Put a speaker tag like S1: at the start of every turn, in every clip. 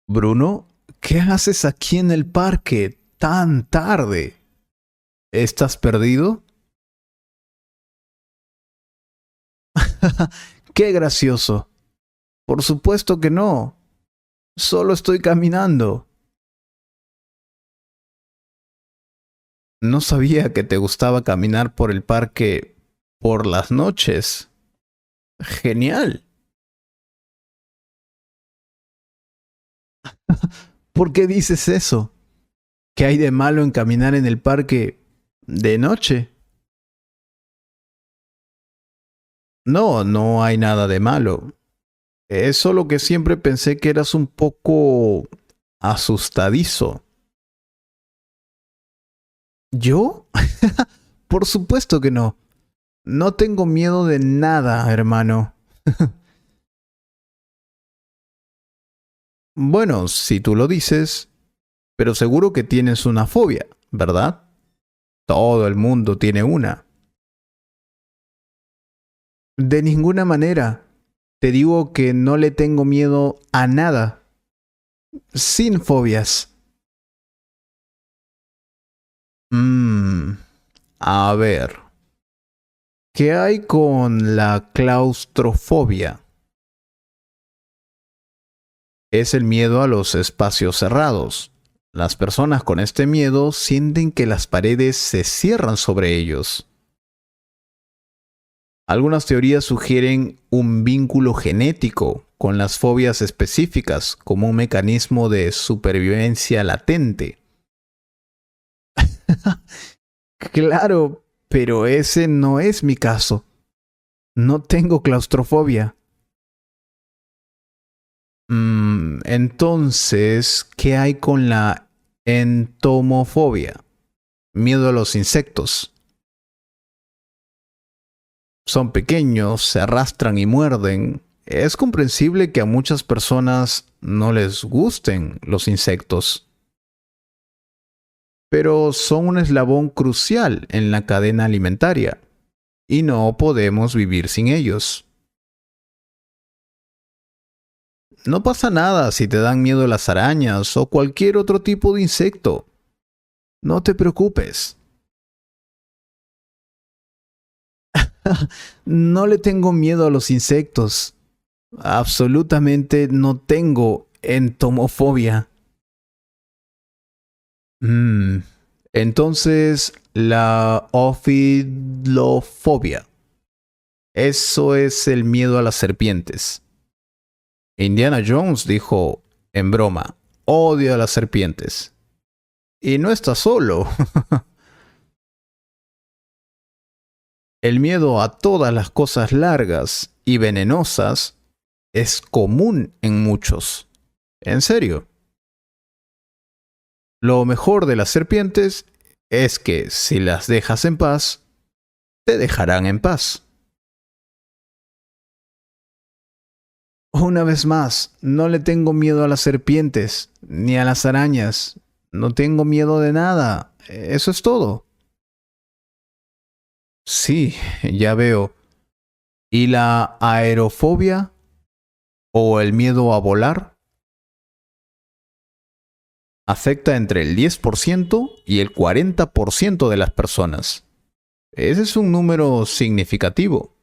S1: Bruno, ¿qué haces aquí en el parque tan tarde? ¿Estás perdido? ¡Qué gracioso! Por supuesto que no. Solo estoy caminando. No sabía que te gustaba caminar por el parque por las noches. Genial. ¿Por qué dices eso? ¿Qué hay de malo en caminar en el parque de noche? No, no hay nada de malo. Es solo que siempre pensé que eras un poco asustadizo. ¿Yo? Por supuesto que no. No tengo miedo de nada, hermano. Bueno, si tú lo dices, pero seguro que tienes una fobia, ¿verdad? Todo el mundo tiene una. De ninguna manera. Te digo que no le tengo miedo a nada. Sin fobias. Mmm. A ver. ¿Qué hay con la claustrofobia? Es el miedo a los espacios cerrados. Las personas con este miedo sienten que las paredes se cierran sobre ellos. Algunas teorías sugieren un vínculo genético con las fobias específicas como un mecanismo de supervivencia latente. Claro, pero ese no es mi caso. No tengo claustrofobia. Entonces, ¿qué hay con la entomofobia? Miedo a los insectos. Son pequeños, se arrastran y muerden. Es comprensible que a muchas personas no les gusten los insectos, pero son un eslabón crucial en la cadena alimentaria y no podemos vivir sin ellos. No pasa nada si te dan miedo las arañas o cualquier otro tipo de insecto. No te preocupes. No le tengo miedo a los insectos. Absolutamente no tengo entomofobia. Mm, Entonces, la ofidlofobia. Eso es el miedo a las serpientes. Indiana Jones dijo en broma, odio a las serpientes. Y no está solo. El miedo a todas las cosas largas y venenosas es común en muchos. En serio. Lo mejor de las serpientes es que si las dejas en paz, te dejarán en paz. Una vez más, no le tengo miedo a las serpientes, ni a las arañas. No tengo miedo de nada. Eso es todo. Sí, ya veo. ¿Y la aerofobia o el miedo a volar? Afecta entre el 10% y el 40% de las personas. Ese es un número significativo.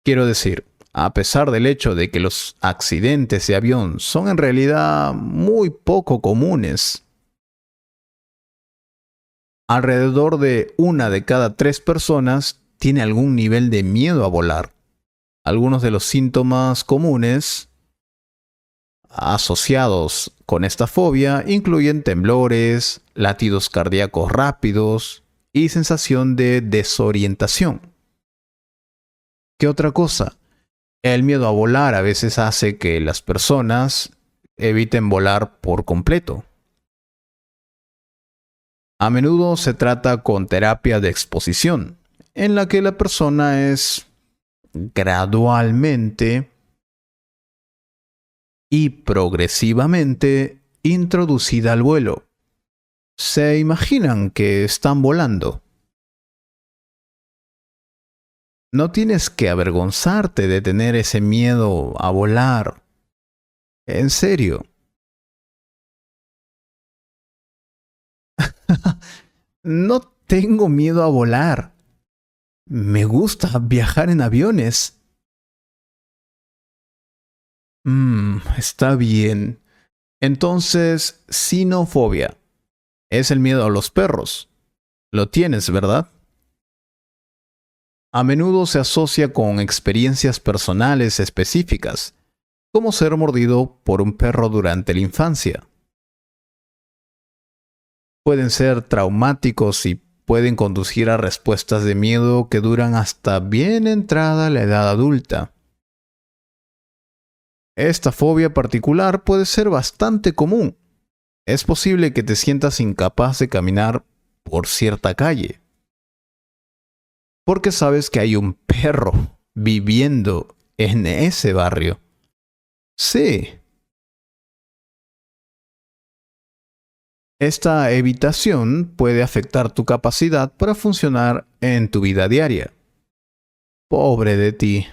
S1: Quiero decir, a pesar del hecho de que los accidentes de avión son en realidad muy poco comunes, alrededor de una de cada tres personas tiene algún nivel de miedo a volar. Algunos de los síntomas comunes asociados con esta fobia incluyen temblores, latidos cardíacos rápidos y sensación de desorientación. ¿Qué otra cosa? El miedo a volar a veces hace que las personas eviten volar por completo. A menudo se trata con terapia de exposición, en la que la persona es gradualmente y progresivamente introducida al vuelo. Se imaginan que están volando. No tienes que avergonzarte de tener ese miedo a volar. En serio. No tengo miedo a volar. Me gusta viajar en aviones. Está bien. Entonces, sinofobia. Es el miedo a los perros. Lo tienes, ¿verdad? A menudo se asocia con experiencias personales específicas, como ser mordido por un perro durante la infancia. Pueden ser traumáticos y pueden conducir a respuestas de miedo que duran hasta bien entrada la edad adulta. Esta fobia particular puede ser bastante común. Es posible que te sientas incapaz de caminar por cierta calle, porque sabes que hay un perro viviendo en ese barrio. Sí, esta evitación puede afectar tu capacidad para funcionar en tu vida diaria. Pobre de ti.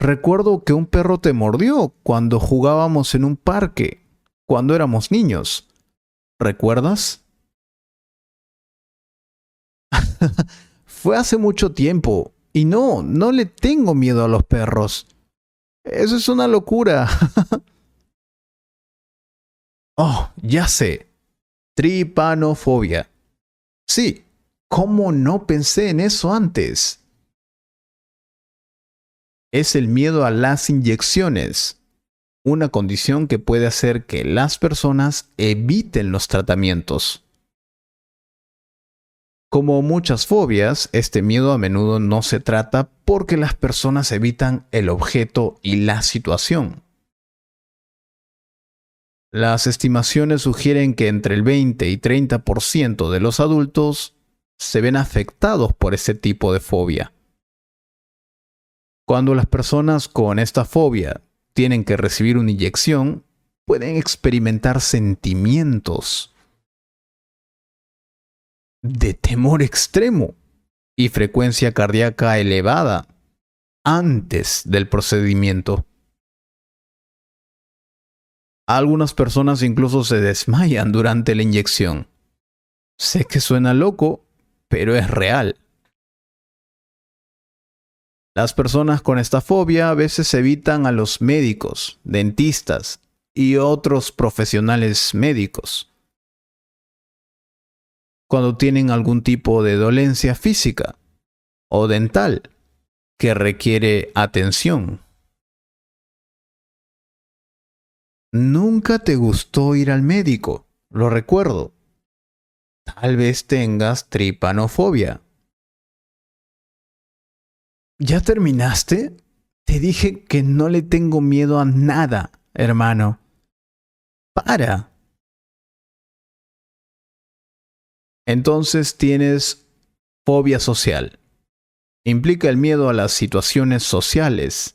S1: Recuerdo que un perro te mordió cuando jugábamos en un parque, cuando éramos niños. ¿Recuerdas? Fue hace mucho tiempo. Y no le tengo miedo a los perros. Eso es una locura. Oh, ya sé. Tripanofobia. Sí, ¿cómo no pensé en eso antes? Es el miedo a las inyecciones, una condición que puede hacer que las personas eviten los tratamientos. Como muchas fobias, este miedo a menudo no se trata porque las personas evitan el objeto y la situación. Las estimaciones sugieren que entre el 20 y 30% de los adultos se ven afectados por este tipo de fobia. Cuando las personas con esta fobia tienen que recibir una inyección, pueden experimentar sentimientos de temor extremo y frecuencia cardíaca elevada antes del procedimiento. Algunas personas incluso se desmayan durante la inyección. Sé que suena loco, pero es real. Las personas con esta fobia a veces evitan a los médicos, dentistas y otros profesionales médicos cuando tienen algún tipo de dolencia física o dental que requiere atención. Nunca te gustó ir al médico, lo recuerdo. Tal vez tengas tripanofobia. ¿Ya terminaste? Te dije que no le tengo miedo a nada, hermano. Para. Entonces tienes fobia social. Implica el miedo a las situaciones sociales.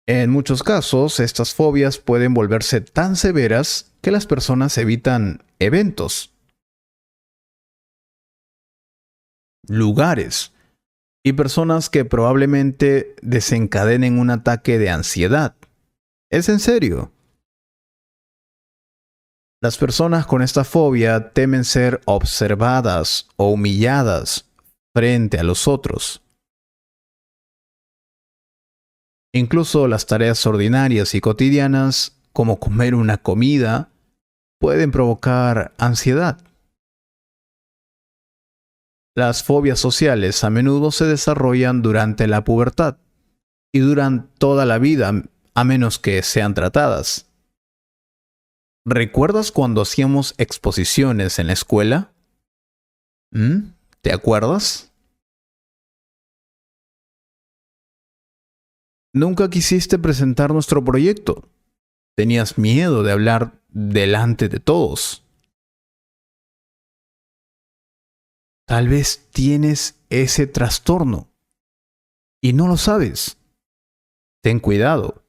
S1: En muchos casos, estas fobias pueden volverse tan severas que las personas evitan eventos, lugares y personas que probablemente desencadenen un ataque de ansiedad. ¿Es en serio? Las personas con esta fobia temen ser observadas o humilladas frente a los otros. Incluso las tareas ordinarias y cotidianas, como comer una comida, pueden provocar ansiedad. Las fobias sociales a menudo se desarrollan durante la pubertad y duran toda la vida, a menos que sean tratadas. ¿Recuerdas cuando hacíamos exposiciones en la escuela? ¿Te acuerdas? Nunca quisiste presentar nuestro proyecto. Tenías miedo de hablar delante de todos. Tal vez tienes ese trastorno y no lo sabes. Ten cuidado.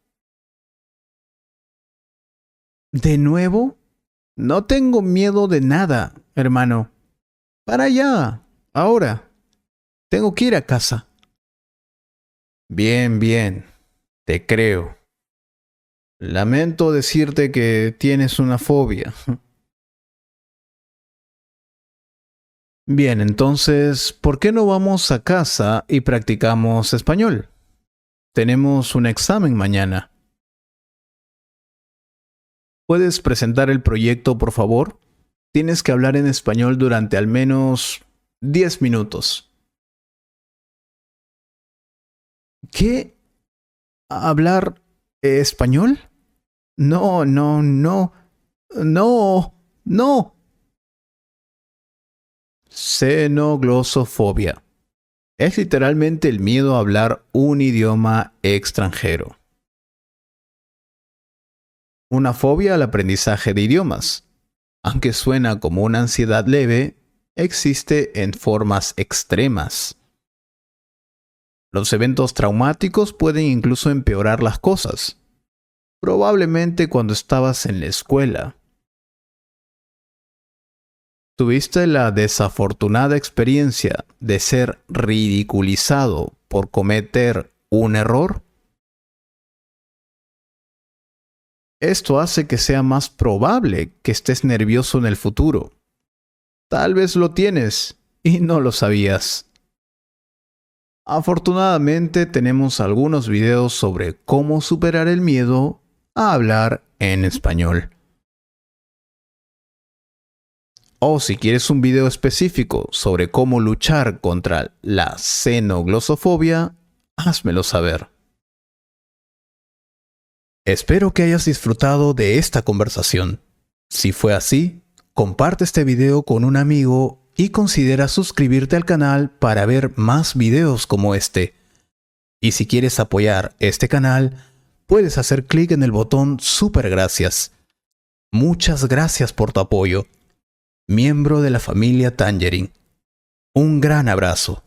S1: ¿De nuevo? No tengo miedo de nada, hermano. Para allá, ahora. Tengo que ir a casa. Bien, bien. Te creo. Lamento decirte que tienes una fobia. Bien, entonces, ¿por qué no vamos a casa y practicamos español? Tenemos un examen mañana. ¿Puedes presentar el proyecto, por favor? Tienes que hablar en español durante al menos 10 minutos. ¿Qué? ¿Hablar español? No, no, no, no, no. Xenoglosofobia. Es literalmente el miedo a hablar un idioma extranjero. Una fobia al aprendizaje de idiomas. Aunque suena como una ansiedad leve, existe en formas extremas. Los eventos traumáticos pueden incluso empeorar las cosas. Probablemente cuando estabas en la escuela. ¿Tuviste la desafortunada experiencia de ser ridiculizado por cometer un error? Esto hace que sea más probable que estés nervioso en el futuro. Tal vez lo tienes y no lo sabías. Afortunadamente tenemos algunos videos sobre cómo superar el miedo a hablar en español. O si quieres un video específico sobre cómo luchar contra la xenoglosofobia, házmelo saber. Espero que hayas disfrutado de esta conversación. Si fue así, comparte este video con un amigo y considera suscribirte al canal para ver más videos como este. Y si quieres apoyar este canal, puedes hacer clic en el botón Super Gracias. Muchas gracias por tu apoyo. Miembro de la familia Tangerine. Un gran abrazo.